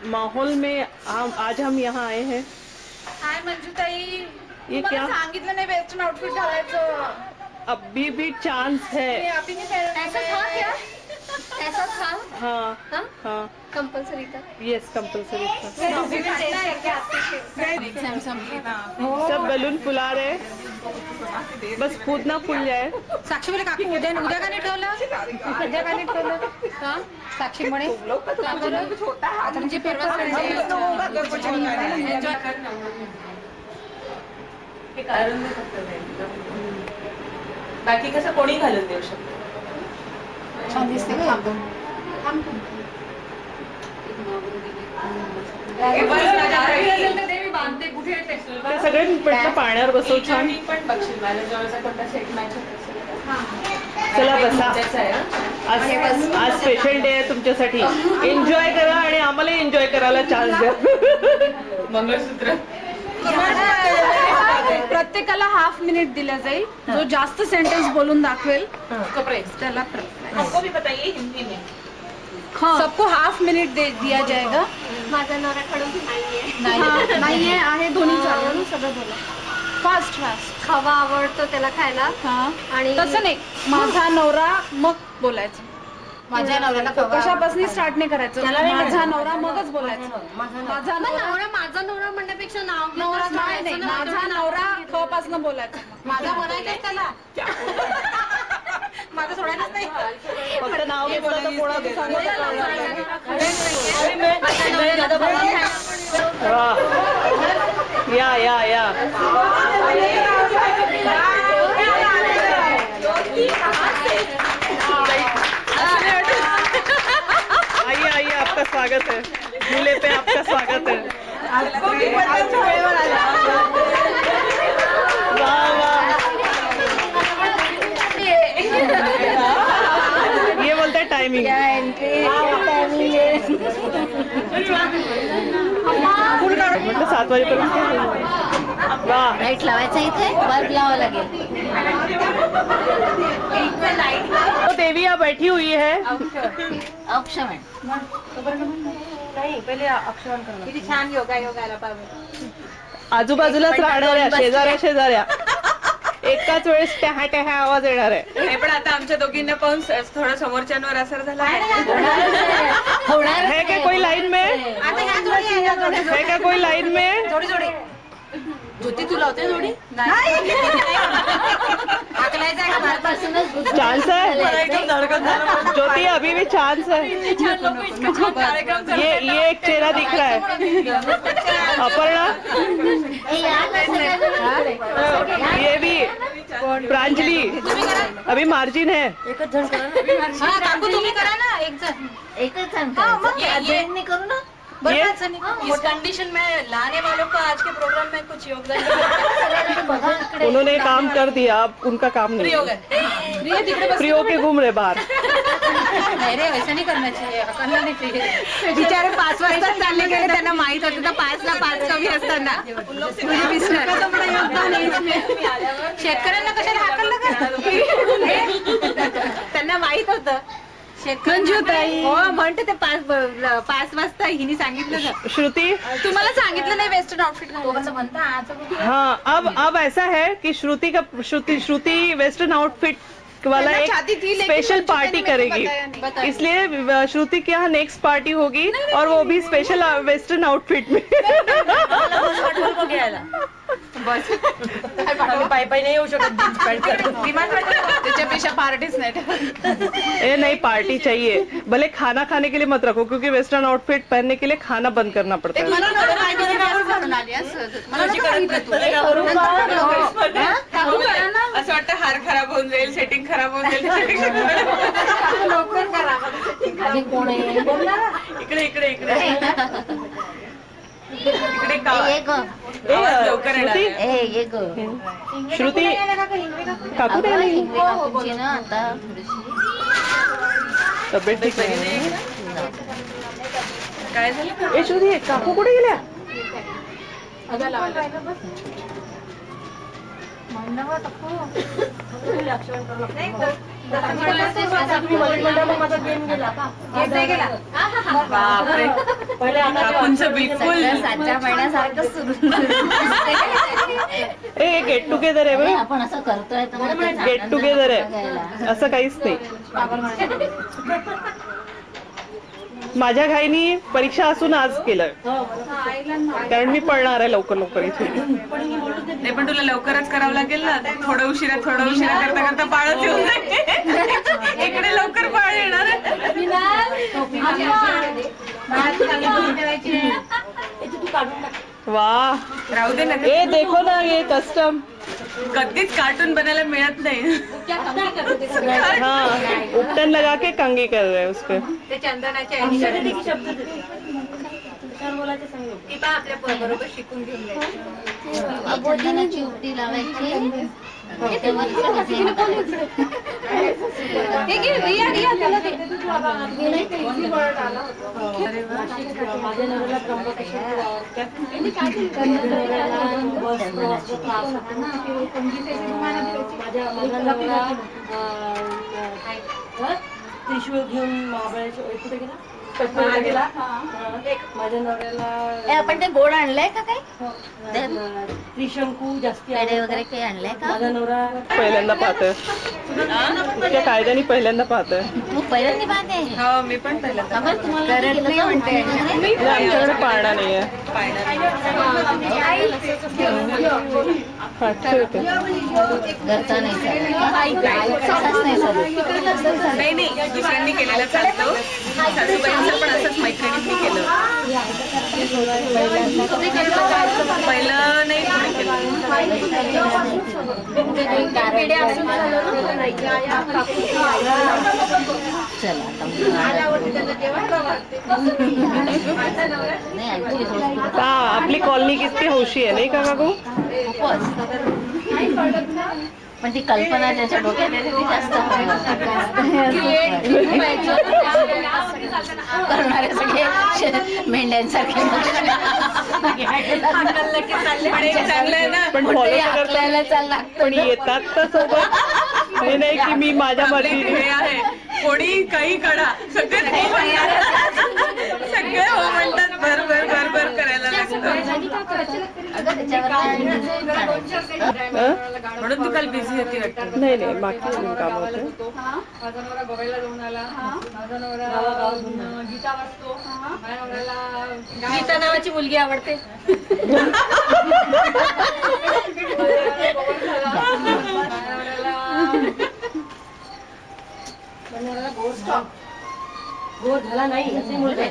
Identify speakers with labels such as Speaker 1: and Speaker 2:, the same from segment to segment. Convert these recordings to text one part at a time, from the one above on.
Speaker 1: माहौल में आज हम यहाँ आए हैं।
Speaker 2: हाय मंजूताई,
Speaker 1: ये क्या
Speaker 2: सांगितलं नाही वेस्टर्न आउटफिट घालायचं।
Speaker 1: अभी भी चांस है।
Speaker 2: ऐसा था क्या? ऐसा था?
Speaker 1: हाँ
Speaker 2: हाँ?
Speaker 1: हाँ
Speaker 2: कंपल्सरी था।
Speaker 1: यस कंपल्सरी था।
Speaker 2: हो।
Speaker 1: सब बलून फुला रहे हैं, बस खुद ना फुल जाए।
Speaker 2: साक्षी म्हणे काकू उद्या का नाही ठेवलं? उद्या का नाही ठेवलं? का? साक्षी म्हणे का बरं? आता म्हणजे परवा एन्जॉय
Speaker 3: हे कारण नाही फक्त बाकी कसं कोणी घालून देऊ शकतो.
Speaker 2: छान दिसते का एकदम?
Speaker 1: ते सगळे म्हटलं पाण्यावर बसव छान.
Speaker 3: पण बघशील माझ्या जवळचा कोणता सेट मॅच होत
Speaker 1: चला बसा. आज स्पेशल डे आहे तुमच्यासाठी. एन्जॉय करा आणि आम्हाला एन्जॉय करायला चान्स द्या.
Speaker 3: मंगळसूत्र
Speaker 2: प्रत्येकाला हाफ मिनिट दिला जाईल. जो जास्त सेंटेन्स बोलून दाखवेल त्याला
Speaker 3: हमको भी बताइए हिंदी में.
Speaker 2: सबको हाफ मिनिट दिया जाएगा.
Speaker 4: माझा नवऱ्याकडून नाहीये.
Speaker 2: नाहीये आहे दोन्ही चालू सगळं बोला. फास्ट
Speaker 4: खवा आवडतो त्याला खायला.
Speaker 2: आणि तसं नाही माझा नवरा मग बोलायचं.
Speaker 4: माझ्या नवऱ्याला
Speaker 2: कशापासून स्टार्ट नाही करायचं. माझा नवरा मगच बोलायचं. माझा
Speaker 4: नवरा म्हणण्यापेक्षा नाव
Speaker 2: नवरा नाही माझा नवरा ख पासून बोलायचं.
Speaker 4: माझा म्हणायचं त्याला. माझं सोडायलाच नाही.
Speaker 1: फक्त नाव घेतलं तर कोणाचं सांगायचं. या या या आइए आइए, आपका स्वागत है. झूले पे आपका स्वागत है. वाह वाह. ये बोलते हैं टाइमिंग. म्हटलं 7 वाजेपर्यंत. वाह.
Speaker 4: लाईट लावायचा इथे बल्ब लावा लागेल.
Speaker 1: तो देविया बैठी हुई है.
Speaker 4: ऑप्शन
Speaker 3: किती छान योगायला पाहिजे.
Speaker 1: आजूबाजूलाच राहणाऱ्या शेजाऱ्या एकाच वेळेस टॅहा टॅहा आवाज येणार आहे.
Speaker 3: हे पण आता आमच्या दोघींना पाहून थोडं समोरच्यांवर असर झाला.
Speaker 1: है क्या कोई लाइन में? है क्या कोई लाइन में?
Speaker 3: जोडी
Speaker 2: ज्योती तुला होते जोडी
Speaker 1: चांस है. ज्योति अभी भी चांस है. ये एक चेहरा दिख रहा है. अपर्णा ये भी. प्रांजलि अभी मार्जिन है.
Speaker 2: काकू तुम्ही करा ना.
Speaker 4: एकच जण करू ना.
Speaker 2: इस कंडीशन में लाने वालों को आज के प्रोग्राम में कुछ योगदान.
Speaker 1: उन्होंने काम कर दिया, अब उनका काम नहीं. प्रियो के घूम रहे बाहर.
Speaker 2: नाही रे वैसा नाही करना चाहिए. करना नाही चाहिए. बिचारे 5 वाजता चालले गेले. त्यांना माहित होतं तर 5 ला 5 कमी असताना शेतकऱ्यांना कशाला हाकललं का. त्यांना माहित होतं. मंजूताई हो म्हणते ते 5 वाजता हिने सांगितलं.
Speaker 1: श्रुति
Speaker 2: तुम्हाला सांगितलं नाही वेस्टर्न आउटफिट घालायचं म्हणता.
Speaker 1: हाँ अब ऐसा है कि श्रुति वेस्टर्न आउटफिट वाला एक स्पेशल पार्टी करेगी. इसलिए श्रुति के यहाँ नेक्स्ट पार्टी होगी और वो भी स्पेशल वेस्टर्न आउटफिट में.
Speaker 3: बस पाय नाही येऊ शकत.
Speaker 2: त्याच्यापेक्षा पार्टीच नाही.
Speaker 1: ए नहीं, पार्टी चाहिए. भले खाना खाने के लिए मत रखो क्योंकि वेस्टर्न आउटफिट पहनने के लिए खाना बंद करना पड़ता है.
Speaker 3: असं वाटतं हार खराब होऊन जाईल, सेटिंग खराब होऊन जाईल. इकडे इकडे इकडे इकडे लवकर
Speaker 1: श्रुति काकू दे नाही. तब्येत ठीक नाही.
Speaker 3: काय झालं.
Speaker 1: ए श्रुति काकू कुठे गेल्या.
Speaker 3: बापरे काकूंचं बिलकुल
Speaker 4: 7च्या महिन्यासारखं सुरू
Speaker 1: ए गेट टुगेदर आहे बरं.
Speaker 4: आपण असं करतोय तर मग त्याचा
Speaker 1: गेट
Speaker 4: आनंद
Speaker 1: टुगेदर
Speaker 4: बघायला.
Speaker 1: आहे असं काहीच नाही. माझ्या घाईनी परीक्षा असून आज केलं कारण मी पळणार आहे लवकर लवकर इथे.
Speaker 3: नाही पण तुला लवकरच करावं लागेल ना. थोडं उशिरा करता करता पाळच येऊन जाईल. इकडे लवकर पाळ येणार आहे.
Speaker 1: वाह
Speaker 3: राहू दे ना.
Speaker 1: ए देखो ना ये कस्टम.
Speaker 3: कधीच कार्टून बनायला मिळत नाही.
Speaker 1: हाँ उपटन लगा के कंगी कर रहे हैं उस पे.
Speaker 2: बरोबर शिकून घेऊन जायचं.
Speaker 4: बोटीने चिवटी लावायची
Speaker 5: त्रिशूळ घेऊन महाबळेश्वर कुठे गेला माझ्या नवऱ्याला.
Speaker 4: आपण ते गोड आणलंय का काही
Speaker 5: त्रिशंकू जास्ती
Speaker 4: पेढे वगैरे काही आणलंय का?
Speaker 5: माझा नवरा
Speaker 1: पहिल्यांदा पाहतोय त्या कायद्याने पहिल्यांदा पाहतोय.
Speaker 4: मग पहिल्यांदा पाहते
Speaker 3: हो मी पण पहिला
Speaker 4: खबर तुम्हाला केलं का म्हणते
Speaker 1: आमच्याकडे पाळणा नाहीये. हा ठीक आहे.
Speaker 4: घरचा नाही चालत नाही चालत.
Speaker 3: नाही दुसऱ्यांनी केलेलं चालतं. सासूबाईंचं पण असंच मैत्रिणींनी केलं. पहिलं नाही कोणी केलं.
Speaker 1: हा आपली कॉलनी किती हौशी आहे नाही का काकू.
Speaker 4: पण ती कल्पना ज्याच्या डोक्यात येते ती जास्त करणारे सगळे मेंढ्यांसारखे
Speaker 3: चांगलं आहे ना.
Speaker 1: पण फॉलो
Speaker 4: आपल्याला चालला
Speaker 1: पण येतात तर सोबत हे नाही की मी माझ्या
Speaker 3: हे
Speaker 1: मर्जीने.
Speaker 3: आहे कोणी काही करा सगळे हो म्हणतात. भर करायला लागतं.
Speaker 1: हं?
Speaker 3: म्हणून तू काल बिझी होती वाटतं.
Speaker 1: नाही नाही बाकी काम होते.
Speaker 2: माझा नवरा गोव्याला जाऊन आला. माझा नवरा गीता वाचतो. माझ्या नवऱ्याला गीता नावाची मुलगी आवडते.
Speaker 5: गोड झाला नाही असे मुलगा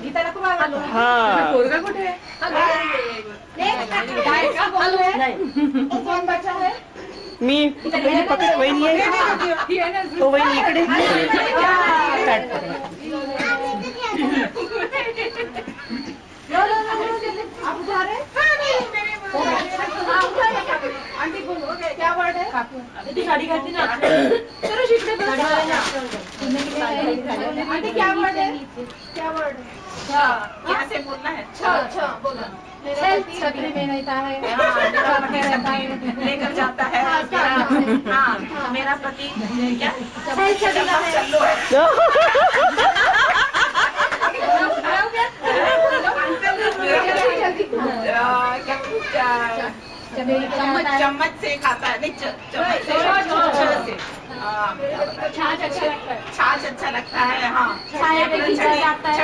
Speaker 2: गीताला खूप आवडतो.
Speaker 1: हा
Speaker 3: पोरगा कुठे आहे?
Speaker 2: कौन बच्चा है?
Speaker 1: मी वहिनी पकड वहिनी आहे तो वहिनी इकडे.
Speaker 2: आप उठा रहे? आंटी बोलो क्या वर्ड है?
Speaker 5: ती साडी घातली ना
Speaker 2: चलो शिकते आंटी क्या वर्ड है? क्या वर्ड है?
Speaker 3: यहाँ से बोलना है.
Speaker 2: अच्छा बोला. छतरी में रहता है.
Speaker 3: लेकर जाता है. हाँ मेरा पति क्या चलो चम्मच से खाता है. नहीं चम्मच से.
Speaker 2: छाछ अच्छा लगता है.
Speaker 3: छाछ अच्छा लगता है. हाँ
Speaker 2: छाया पे खींचा जाता है.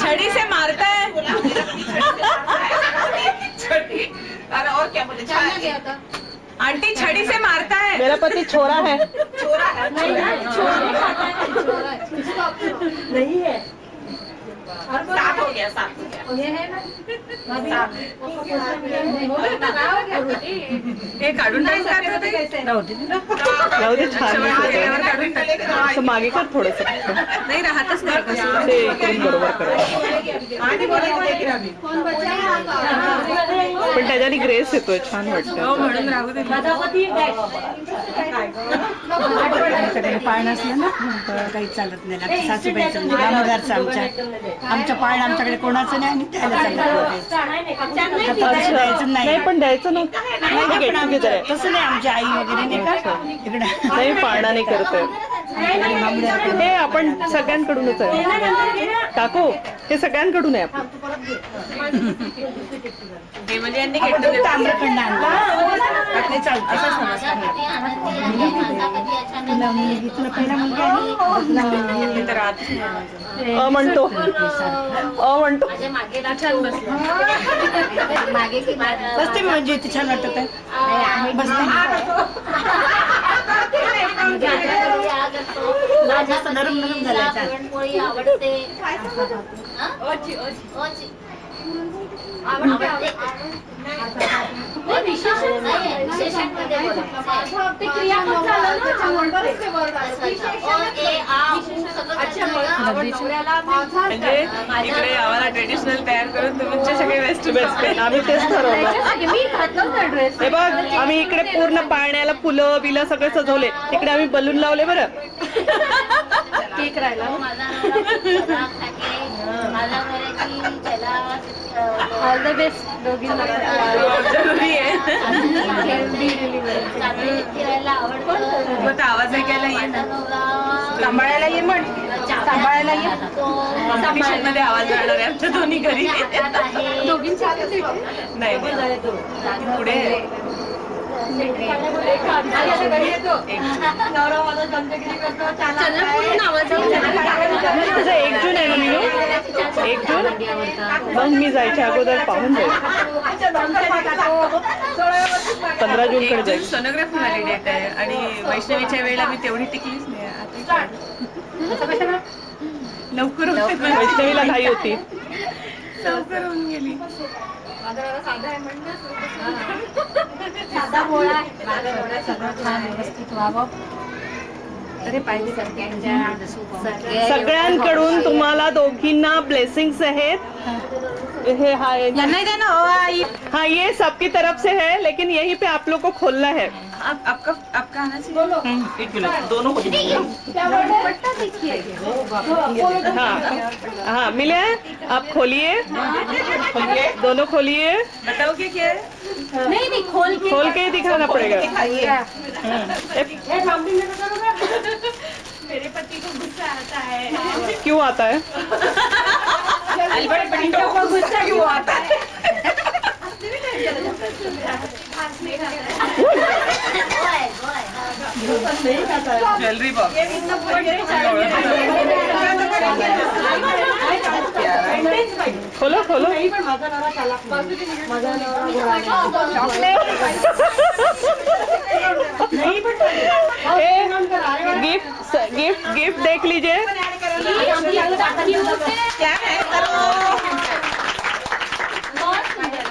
Speaker 3: छड़ी से मारता है. छड़ी. और क्या बोले?
Speaker 2: चलना गया था.
Speaker 3: आंटी छड़ी से मारता है.
Speaker 1: मेरा पति छोरा है.
Speaker 3: छोरा है.
Speaker 5: नहीं है.
Speaker 3: सात हो गया.
Speaker 2: ये है ना.
Speaker 3: हे काढून टाकतात का ते?
Speaker 1: जाऊ दे छान
Speaker 3: गेल्यावर
Speaker 1: दिसतंय.
Speaker 3: काढून टाकतात.
Speaker 1: असं मागे कर थोडस
Speaker 3: नाही राहतच नाही कसं.
Speaker 1: ते इकडून बरोबर कर.
Speaker 2: कौन बच्चा है?
Speaker 1: पण त्याच्याने ग्रेस येतोय छान
Speaker 3: हो
Speaker 1: वाटतं.
Speaker 3: म्हणून राहू दे.
Speaker 5: माझा पती
Speaker 6: आमच्याकडे पाळणं असलं ना तर काही चालत नाही. आमच्या सासूबाईचं म्हणजे दामोदरचं आमच्या पाळणं आमच्याकडे कोणाचं नाही आणि त्याला चालत नाही.
Speaker 1: अच्छा नाही पण द्यायचं नव्हतं गेट टुगेदर आहे
Speaker 6: तसं नाही आमची आई वगैरे नाही का इकडे
Speaker 1: नाही पाळणा नाही करतोय हे आपण सगळ्यांकडूनच आहे काकू हे सगळ्यांकडून आहे आपण
Speaker 3: हे म्हणजे यांनी गेट टुगेदर
Speaker 6: ताम्रखंड आणला ते चालतं असं समजतं. तुला मुलगी तुला पहिला मुलगी आहे तुला मुलगी
Speaker 3: तर आत
Speaker 1: म्हणतो म्हणतो
Speaker 4: मागे की
Speaker 6: बसते मी म्हणजे इथे छान वाटत आहे बसते नरम नरम झालाय
Speaker 4: पुरणपोळी आवडते विशेषांमध्ये
Speaker 3: म्हणजे इकडे आम्हाला ट्रेडिशनल तयार करून तुमचे सगळे वेस्ट
Speaker 1: बेस्ट आम्ही तेच ठरवलं
Speaker 4: मी घातलं ड्रेस
Speaker 1: हे बघ आम्ही इकडे पूर्ण पाळण्याला फुलं बिलं सगळे सजवले तिकडे आम्ही बलून लावले बरं
Speaker 4: केक राहिला माझा ऑल द बेस्ट दोघींना
Speaker 3: जरुरी आहे
Speaker 4: फिरायला आवडतं
Speaker 3: मग आवाज ऐकायला ये ना
Speaker 6: सांभाळायला ये म्हण सांभाळायला ये
Speaker 3: कॉम्पिटिशन मध्ये आवाज जाणार आहे आमच्या दोन्ही घरी नाही पुढे आहे.
Speaker 1: तुझं 1 जून आहे ना मीनू 1 जून मग मी जायच्या अगोदर पाहून जाईल 15 जून कडे जाईल
Speaker 3: सोनोग्राफी वाली डेट आहे आणि वैष्णवीच्या वेळेला मी तेवढी टिकलीच नाही आता लवकर होते पण
Speaker 1: वैष्णवीला घाई होती
Speaker 3: लवकर होऊन गेली
Speaker 4: व्यवस्थित व्हावं तरी पाहिजे
Speaker 1: सगळ्यांकडून तुम्हाला दोघींना ब्लेसिंग्स आहेत हे हाँ ये सबकी तरफ से है लेकिन यहीं पे आप लोग को खोलना है
Speaker 3: आपका आना चाहिए 1 मिनट दोनों को
Speaker 1: हाँ हाँ मिले आप खोलिए दोनों खोलिए
Speaker 3: बताओ क्या है
Speaker 4: नहीं
Speaker 1: खोल के ही दिखाना पड़ेगा
Speaker 3: मेरे पति को गुस्सा आता है
Speaker 1: क्यों आता है
Speaker 3: अल्बर्ट पिंटो को गुस्सा क्यों आता है ज्वेलरी बॉक्स
Speaker 1: खोलो खोलो गिफ्ट गिफ्ट गिफ्ट देख लीजिए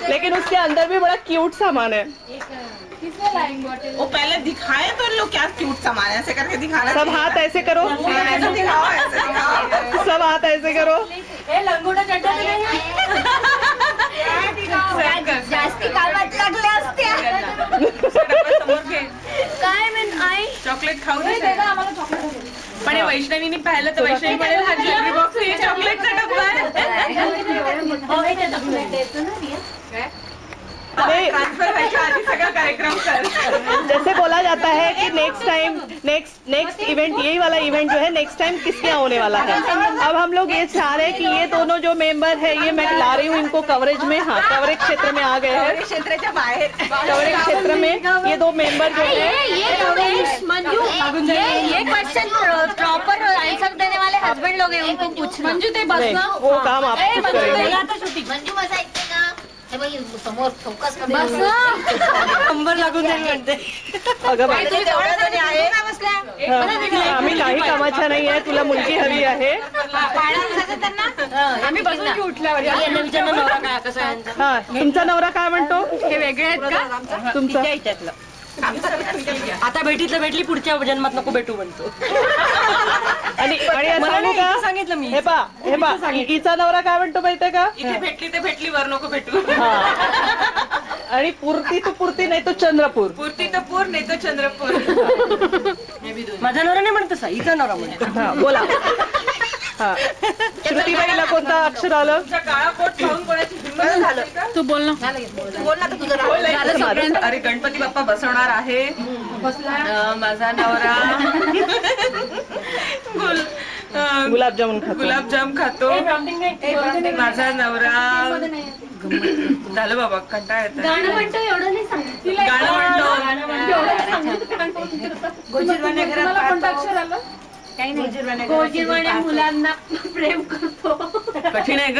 Speaker 1: लेकिन उसके अंदर भी बड़ा क्यूट सामान है
Speaker 3: वो पहले दिखाए तो लोग क्या क्यूट सामान है ऐसे करके दिखाना
Speaker 1: सब हाथ ऐसे करो
Speaker 3: ऐसे दिखाओ
Speaker 1: सब हाथ ऐसे करो
Speaker 4: जास्ती कामात लागल्या असत्या काय म्हण आई
Speaker 3: चॉकलेट खाऊ दे पण हे वैष्णवीने पाहिलं तर वैष्णवी म्हणेल हा ज्वेलरी बॉक्स हे चॉकलेटचा डब्बा आहे ट्रान्सफर व्हायच्या आधी सगळा कार्यक्रम कर
Speaker 1: जैसे बोला जाता है कि नेक्स्ट इवेंट यही वाला इवेंट जो है नेक्स्ट टाइम किसके यहाँ होने वाला है अब हम लोग ये चाह रहे हैं कि ये दोनों जो मेंबर है ये मैं ला रही हूँ इनको कवरेज में हाँ कवरेज क्षेत्र में आ गए हैं
Speaker 3: क्षेत्राच्या बाहेर
Speaker 1: कवरेज क्षेत्र में ये 2 मेंबर जो है
Speaker 4: ये क्वेश्चन प्रॉपर आंसर देने वाले हस्बैंड लोग हैं उनको पूछना मंजू ते
Speaker 1: नहीं, वो काम आप खुद करेंगे
Speaker 4: मंजू बसायचं का हे बघ समोर फोकस बस
Speaker 6: नंबर लागून जाईल म्हणते
Speaker 1: अगं बाई आम्ही काही कामाच्या नाही आहे तुला मुलगी हवी आहे
Speaker 2: आम्ही बसून की उठल्यावर
Speaker 4: नवरा काय कसं आहे
Speaker 1: हा तुमचा नवरा काय म्हणतो
Speaker 2: हे वेगळे आहेत का
Speaker 1: तुमचा
Speaker 6: आता भेटली पुढच्या जन्मात नको भेटू म्हणतो
Speaker 1: आणि असं सांगू का
Speaker 6: सांगितलं मी
Speaker 1: हे पा हिचा नवरा काय म्हणतो माहितीये का
Speaker 3: इथे भेटली तर भेटली वर नको भेटू
Speaker 1: हा आणि पुरती तो पुरती नाही तो चंद्रपूर.
Speaker 3: पुरती तर पूर नाही तर चंद्रपूर.
Speaker 5: माझा नवरा नाही म्हणत तसा, हिचा नवरा म्हणतो.
Speaker 1: हा बोला. हा श्रुतीबाईला कोणतं अक्षर आलं?
Speaker 3: तुमचा काळा कोट पाहून कोणाची हिंमत झालं का?
Speaker 2: तू बोल ना.
Speaker 3: अरे गणपती बाप्पा बसवणार आहे. माझा नवरा
Speaker 1: गुलाबजामुन खातो.
Speaker 3: गुलाबजाम खातो. माझा नवरा झालं बाबा कंटाळा येतो. गाणं म्हणतो.
Speaker 6: गोजीरवाण्या घरात पाहतो.
Speaker 4: गोजीरवाण्या मुलांना प्रेम करतो.
Speaker 3: कठीण आहे ग.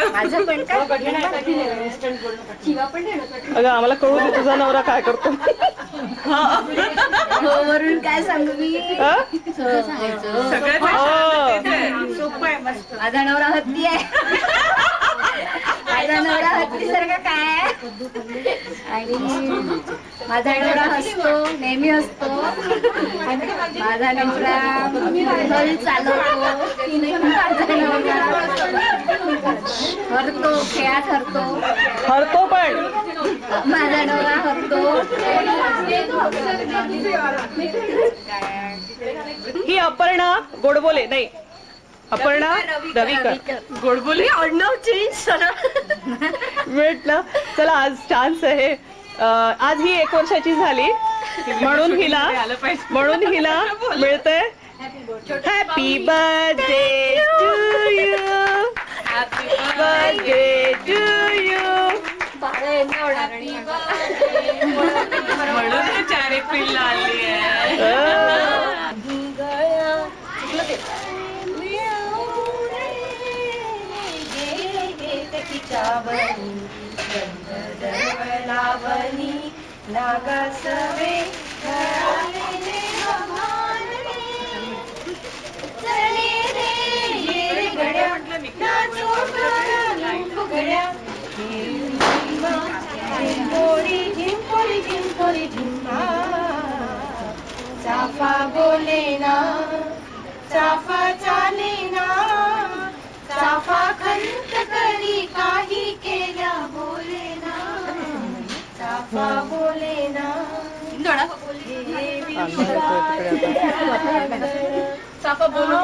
Speaker 1: अगं आम्हाला कळू दे तुझा नवरा काय करतो.
Speaker 4: वरून काय सांगू मी.
Speaker 1: हा?
Speaker 3: सगळ्यात
Speaker 1: हो.
Speaker 6: सोपं आहे मस्त.
Speaker 4: माझा नवरा हत्ती आहे. माझा नवरा हत्ती सारखा काय आहे? आणि माझा नवरा हसतो, नेहमी हसतो. माझा नवरा हल चालवतो. माझा नवरा हरतो, खेळात हरतो.
Speaker 1: हरतो पण.
Speaker 4: माझा नवरा हरतो.
Speaker 1: ही अपर्णा गोडबोले नाही, अपर्णा रविकर.
Speaker 3: गोडबोली.
Speaker 4: आडनाव चेंज
Speaker 1: भेटलं. चला आज चान्स आहे. आज ही 1 वर्षाची झाली म्हणून हिला मिळतंय happy birthday to you. Happy birthday to you.
Speaker 3: म्हणून तू 4 एप्रिलला आली आहे.
Speaker 2: चाफा बोले ना, चाफा चाले ना, चाफा खंत करी काही केल्या बोले ना, चाफा बोले ना.
Speaker 1: चाफा बोलू